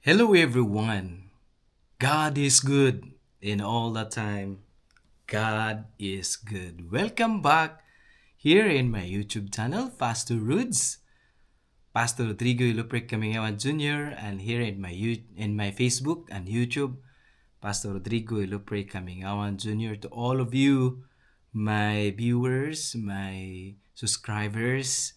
Hello, everyone. God is good in all the time. God is good. Welcome back here in my YouTube channel, Pastor Roods. Pastor Rodrigo Ilupre Camingawan Jr. and here in my Facebook and YouTube, Pastor Rodrigo Ilupre Camingawan Jr. To all of you, my viewers, my subscribers,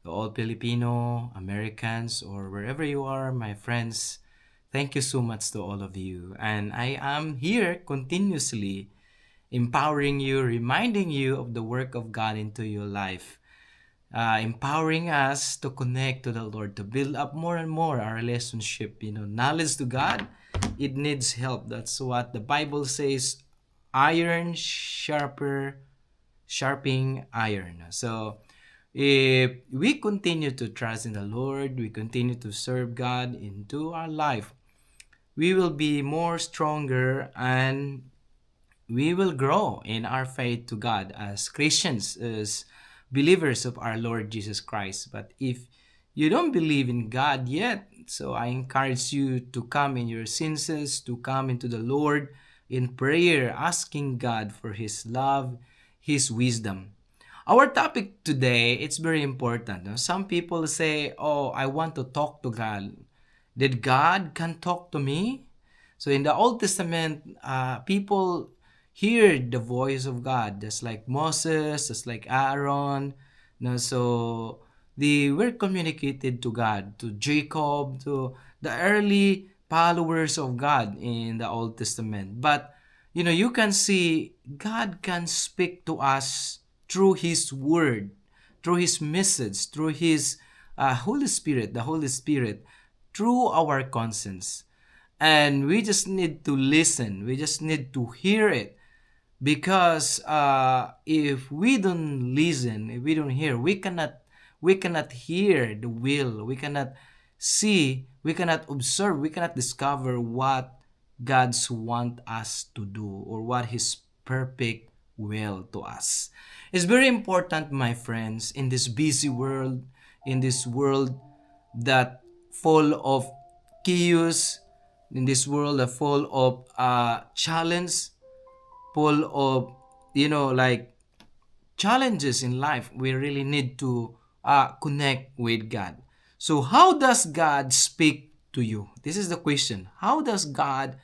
to all Filipino, Americans, or wherever you are, my friends. Thank you so much to all of you. And I am here continuously empowering you, reminding you of the work of God into your life, empowering us to connect to the Lord, to build up more and more our relationship. Knowledge to God, it needs help. That's what the Bible says, iron sharpening iron. So if we continue to trust in the Lord, we continue to serve God into our life, we will be more stronger and we will grow in our faith to God as Christians, as believers of our Lord Jesus Christ. But if you don't believe in God yet, so I encourage you to come in your senses, to come into the Lord in prayer, asking God for His love, His wisdom. Our topic today, it's very important. Some people say, oh, I want to talk to God. Did God can talk to me? So in the Old Testament, people hear the voice of God, just like Moses, just like Aaron. So they were communicated to God, to Jacob, to the early followers of God in the Old Testament. But you can see God can speak to us through His Word, through His message, through His Holy Spirit, the Holy Spirit, through our conscience. And we just need to listen. We just need to hear it. Because if we don't listen, if we don't hear, we cannot hear the will. We cannot see, we cannot observe, we cannot discover what God's want us to do or what His perfect will to us. It's very important, my friends, in this busy world, in this world that full of chaos, in this world that full of challenge, full of like challenges in life, we really need to connect with God. So how does God speak to you? This is the question. How does God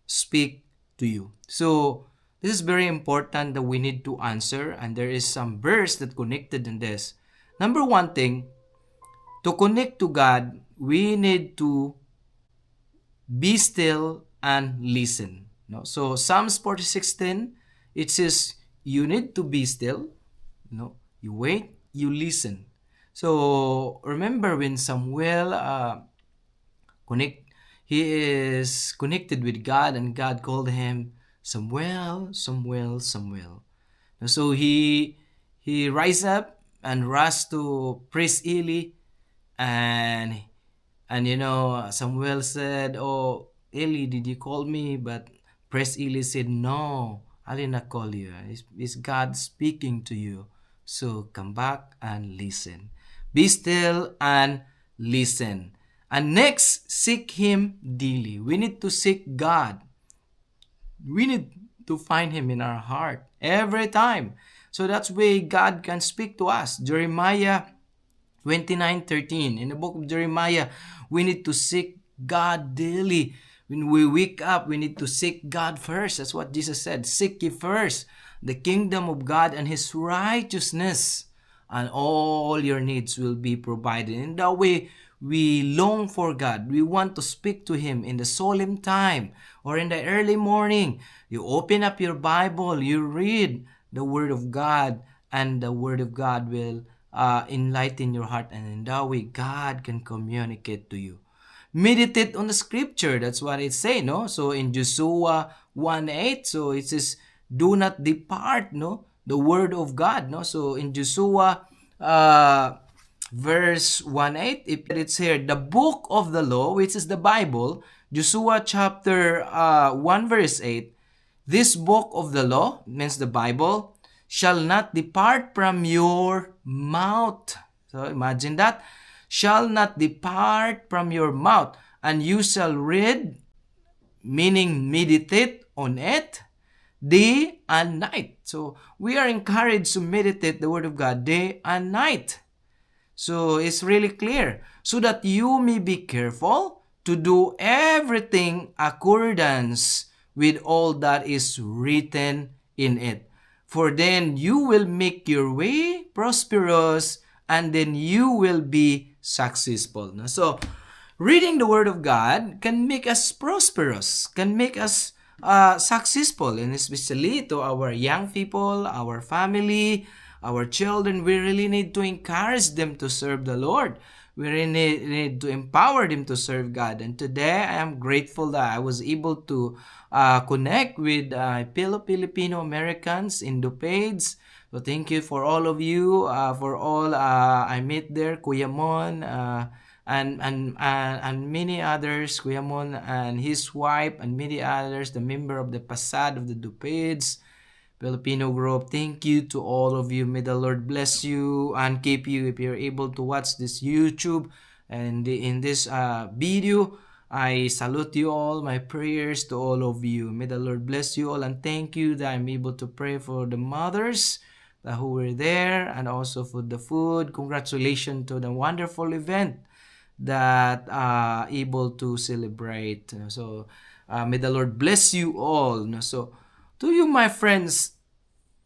speak to you? So this is very important that we need to answer, and there is some verse that connected in this. Number one thing, to connect to God, we need to be still and listen. No? So Psalms 46:10, it says you need to be still. No? You wait, you listen. So remember when Samuel connect, he is connected with God, and God called him Samuel, Samuel, Samuel. So he rise up and rush to priest Eli, and Samuel said, "Oh, Eli, did you call me?" But priest Eli said, "No, I did not call you. It's God speaking to you. So come back and listen. Be still and listen. And next, seek Him daily. We need to seek God. We need to find Him in our heart every time. So that's why God can speak to us. Jeremiah 29:13. In the book of Jeremiah, we need to seek God daily. When we wake up, we need to seek God first. That's what Jesus said. Seek ye first the kingdom of God and His righteousness, and all your needs will be provided. In that way, we long for God. We want to speak to Him in the solemn time or in the early morning. You open up your Bible, you read the Word of God, and the Word of God will enlighten your heart, and in that way, God can communicate to you. Meditate on the scripture. That's what it say, no? So in Joshua 1:8, so it says, do not depart, no? The word of God, no? So in Joshua verse 1:8, it's here, the book of the law, which is the Bible, Joshua chapter 1 verse 8, this book of the law, means the Bible, shall not depart from your mouth. So imagine that. Shall not depart from your mouth, and you shall read, meaning meditate on it, day and night. So we are encouraged to meditate the Word of God day and night. So it's really clear. So that you may be careful to do everything accordance with all that is written in it. For then you will make your way prosperous, and then you will be successful. So, reading the Word of God can make us prosperous, can make us successful, and especially to our young people, our family, our children. We really need to encourage them to serve the Lord. We really need to empower them to serve God. And today, I am grateful that I was able to connect with Filipino Americans in DuPage. So thank you for all of you, for all I met there, Kuya Mon, and many others, Kuya Mon and his wife, and many others, the member of the PASAD of the DuPage Filipino group. Thank you to all of you. May the Lord bless you and keep you. If you're able to watch this YouTube and in this video, I salute you all. My prayers to all of you. May the Lord bless you all, and thank you that I'm able to pray for the mothers who were there, and also for the food. Congratulations to the wonderful event that able to celebrate. So may the Lord bless you all. So to you, my friends,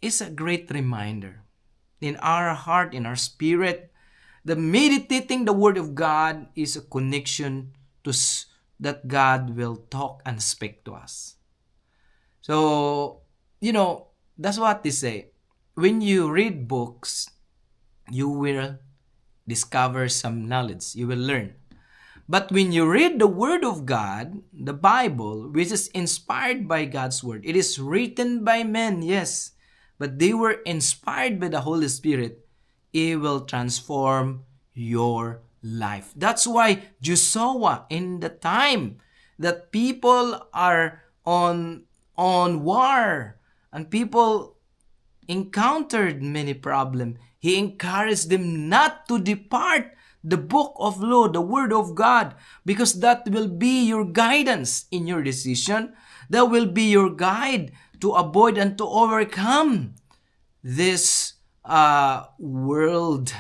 it's a great reminder in our heart, in our spirit, that meditating the Word of God is a connection to that God will talk and speak to us. So, that's what they say. When you read books, you will discover some knowledge. You will learn. But when you read the Word of God, the Bible, which is inspired by God's Word, it is written by men, yes, but they were inspired by the Holy Spirit. It will transform your life. That's why Joshua, in the time that people are on war and people encountered many problems, he encouraged them not to depart the book of law, the Word of God, because that will be your guidance in your decision. That will be your guide to avoid and to overcome this world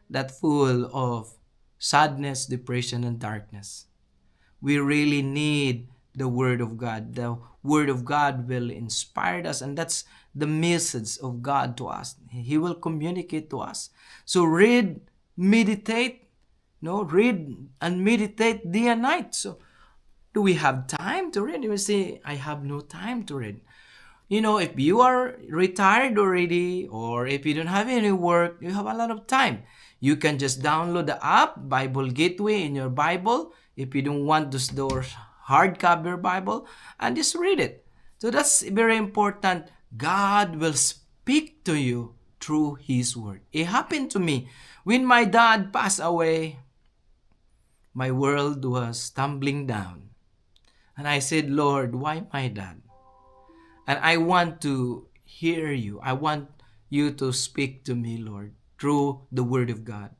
that full of sadness, depression, and darkness. We really need the Word of God. The Word of God will inspire us, and that's the message of God to us. He will communicate to us. So read, meditate, read and meditate day and night. So do we have time to read? You will say, I have no time to read. If you are retired already, or if you don't have any work, you have a lot of time. You can just download the app, Bible Gateway, in your Bible, if you don't want those hardcover Bible, and just read it. So that's very important. God will speak to you through His Word. It happened to me. When my dad passed away, my world was tumbling down. And I said, Lord, why my dad? And I want to hear you. I want you to speak to me, Lord, through the Word of God.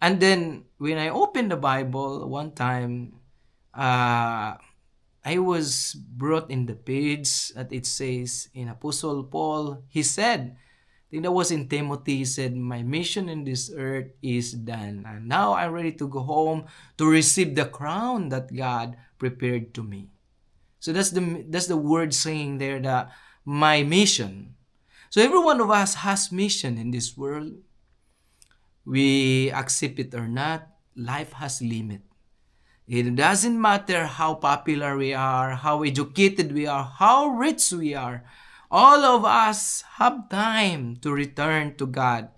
And then when I opened the Bible one time, I was brought in the page that it says in Apostle Paul, he said, I think that was in Timothy, he said, my mission in this earth is done. And now I'm ready to go home to receive the crown that God prepared to me. So that's the word saying there that my mission. So every one of us has mission in this world. We accept it or not, life has limit. It doesn't matter how popular we are, how educated we are, how rich we are. All of us have time to return to God,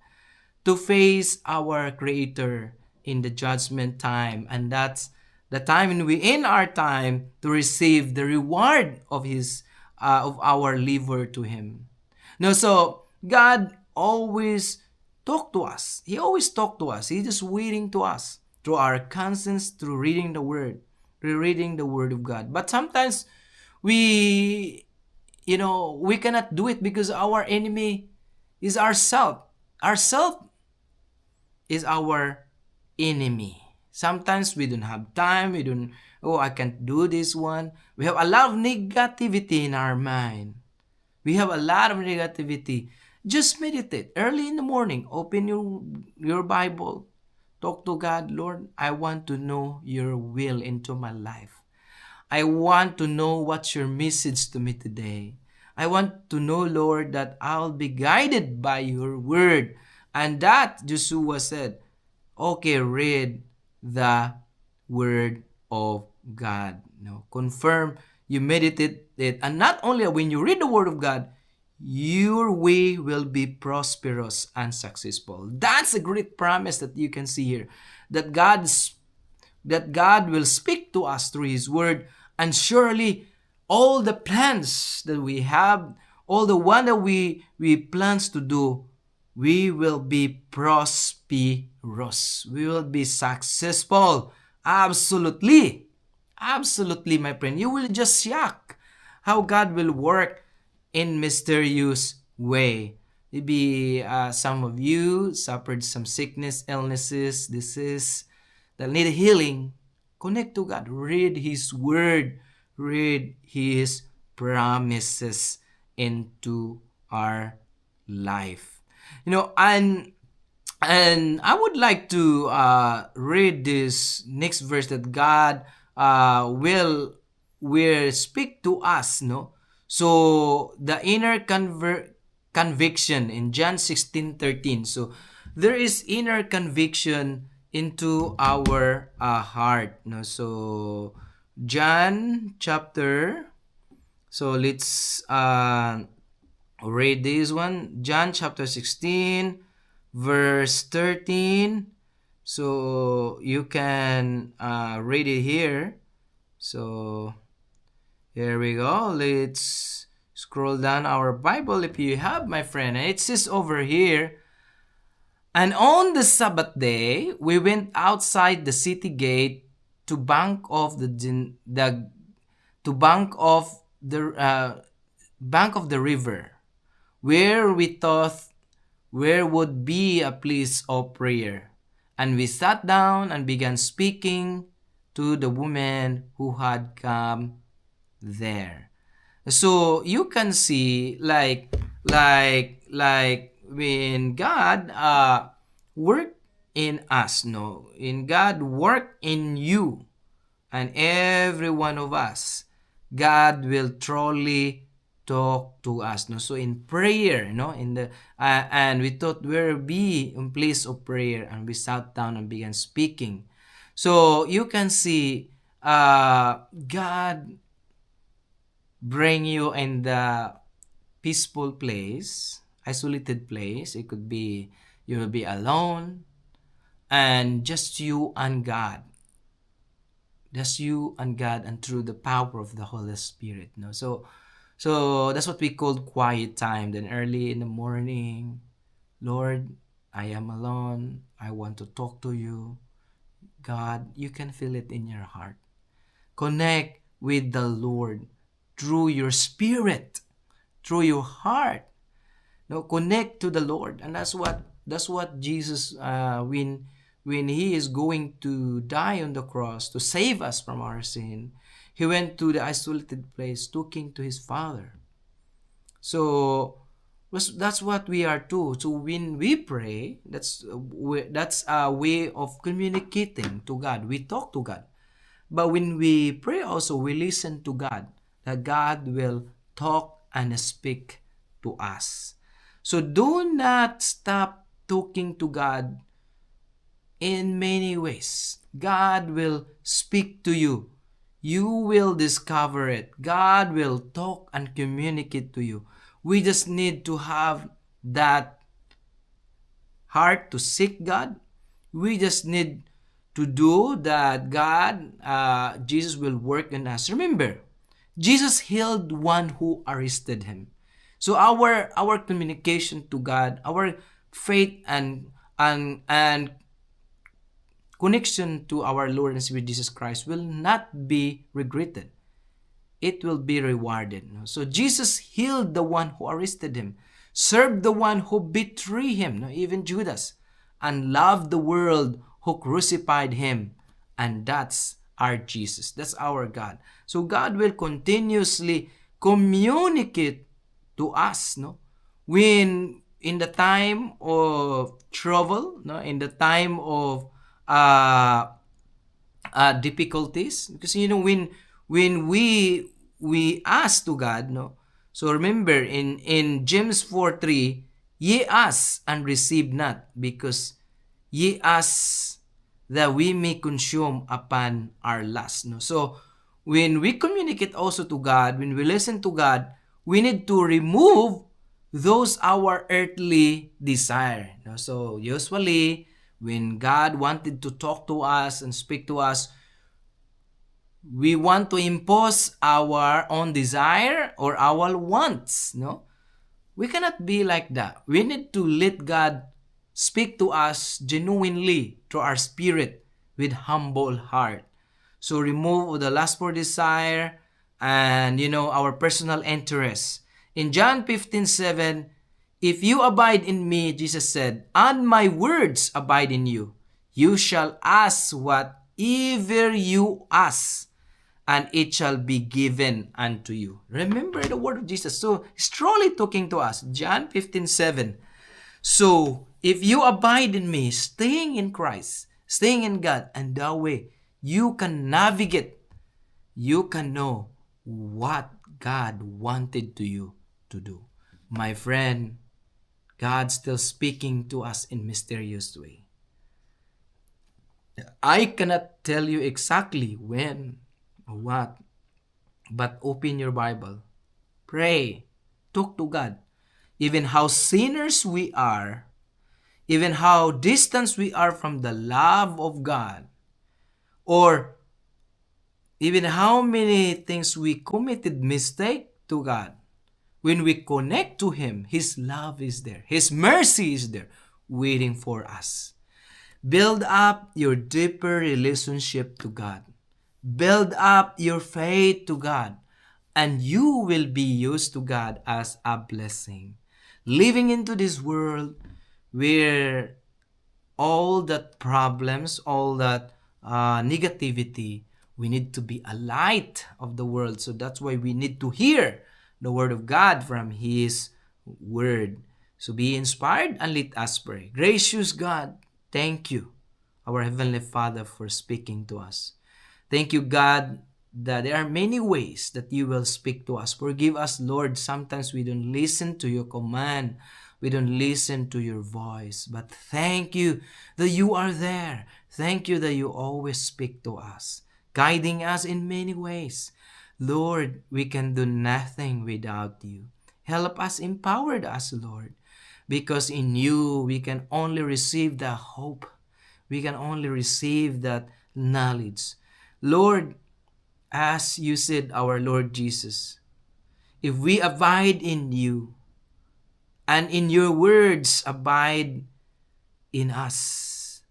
to face our Creator in the judgment time. And that's the time when we in our time to receive the reward of our labor to Him. Now, so God always talk to us. He always talk to us. He's just waiting to us through our conscience, through reading the Word, rereading the Word of God. But sometimes we cannot do it because our enemy is ourself. Ourself is our enemy. Sometimes we don't have time. We don't, oh, I can't do this one. We have a lot of negativity in our mind. We have a lot of negativity. Just meditate early in the morning. Open your Bible. Talk to God. Lord, I want to know your will into my life. I want to know what's your message to me today. I want to know, Lord, that I'll be guided by your word. And that, Joshua said, okay, read the word of God. No, confirm you meditate it. And not only when you read the word of God, your way will be prosperous and successful. That's a great promise that you can see here. That God will speak to us through His word, and surely all the plans that we have, all the one that we plans to do, we will be prosperous. We will be successful. Absolutely. Absolutely, my friend. You will just shock how God will work in mysterious way. Maybe some of you suffered some sickness, illnesses, disease that need healing. Connect to God. Read His word. Read His promises into our life. And I would like to read this next verse that God will speak to us. So the inner conviction in John 16:13. So there is inner conviction into our heart. So John chapter. So let's read this one. John chapter 16 verse 13. So you can read it here. So here we go. Let's scroll down our Bible if you have, my friend. And it says over here, and on the Sabbath day, we went outside the city gate to bank of the river, where we thought where would be a place of prayer. And we sat down and began speaking to the woman who had come there. So you can see like when God work in us, in God work in you and every one of us, God will truly talk to us. So in prayer, in the and we thought we'll be in place of prayer, and we sat down and began speaking. So you can see God bring you in the peaceful place, isolated place. It could be you will be alone and just you and God. Just you and God, and through the power of the Holy Spirit. So that's what we call quiet time. Then early in the morning, Lord, I am alone. I want to talk to you. God, you can feel it in your heart. Connect with the Lord through your spirit, through your heart. Connect to the Lord. And that's what Jesus, when He is going to die on the cross to save us from our sin, He went to the isolated place talking to His Father. So that's what we are too. So when we pray, that's a way of communicating to God. We talk to God. But when we pray also, we listen to God. That God will talk and speak to us. So do not stop talking to God in many ways. God will speak to you. You will discover it. God will talk and communicate to you. We just need to have that heart to seek God. We just need to do that. Jesus will work in us. Remember, Jesus healed one who arrested Him. So our communication to God, our faith and connection to our Lord and Savior Jesus Christ will not be regretted. It will be rewarded. So Jesus healed the one who arrested Him, served the one who betrayed Him, even Judas, and loved the world who crucified Him. And that's our Jesus. That's our God. So God will continuously communicate to us, no? When in the time of trouble, no, in the time of uh, difficulties, because when we ask to God, no. So remember in James 4:3, ye ask and receive not, because ye ask that we may consume upon our lust, no. So when we communicate also to God, when we listen to God, we need to remove those our earthly desire, no. So usually when God wanted to talk to us and speak to us, we want to impose our own desire or our wants, no. We cannot be like that. We need to let God speak to us genuinely through our spirit with humble heart. So remove the lust for desire and our personal interests. In John 15:7, if you abide in me, Jesus said, and my words abide in you, you shall ask whatever you ask, and it shall be given unto you. Remember the word of Jesus. So he's truly talking to us. John 15:7. So if you abide in me, staying in Christ, staying in God, and that way you can navigate, you can know what God wanted to you to do. My friend, God's still speaking to us in mysterious way. I cannot tell you exactly when or what, but open your Bible, pray, talk to God. Even how sinners we are, even how distant we are from the love of God, or even how many things we committed mistake to God, when we connect to Him, His love is there. His mercy is there waiting for us. Build up your deeper relationship to God. Build up your faith to God, and you will be used to God as a blessing. Living into this world where all that problems, all that negativity, we need to be a light of the world. So that's why we need to hear the word of God from His word. So be inspired and let us pray. Gracious God, thank you, our Heavenly Father, for speaking to us. Thank you, God, that there are many ways that you will speak to us. Forgive us, Lord. Sometimes we don't listen to your command. We don't listen to your voice. But thank you that you are there. Thank you that you always speak to us, guiding us in many ways. Lord, we can do nothing without you. Help us, empower us, Lord, because in you we can only receive the hope. We can only receive that knowledge. Lord, as you said, our Lord Jesus, if we abide in you and in your words abide in us,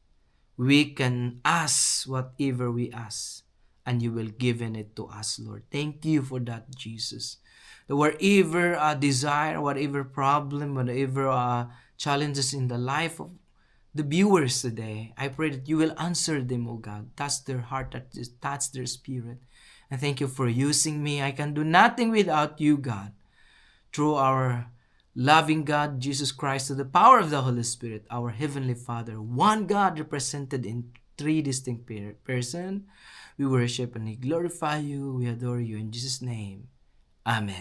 we can ask whatever we ask, and you will give it to us, Lord. Thank you for that, Jesus. That whatever desire, whatever problem, whatever challenges in the life of the viewers today, I pray that you will answer them, oh God. Touch their heart, touch their spirit. And thank you for using me. I can do nothing without you, God. Through our loving God, Jesus Christ, to the power of the Holy Spirit, our Heavenly Father, one God represented in three distinct persons. We worship and we glorify you. We adore you in Jesus' name. Amen.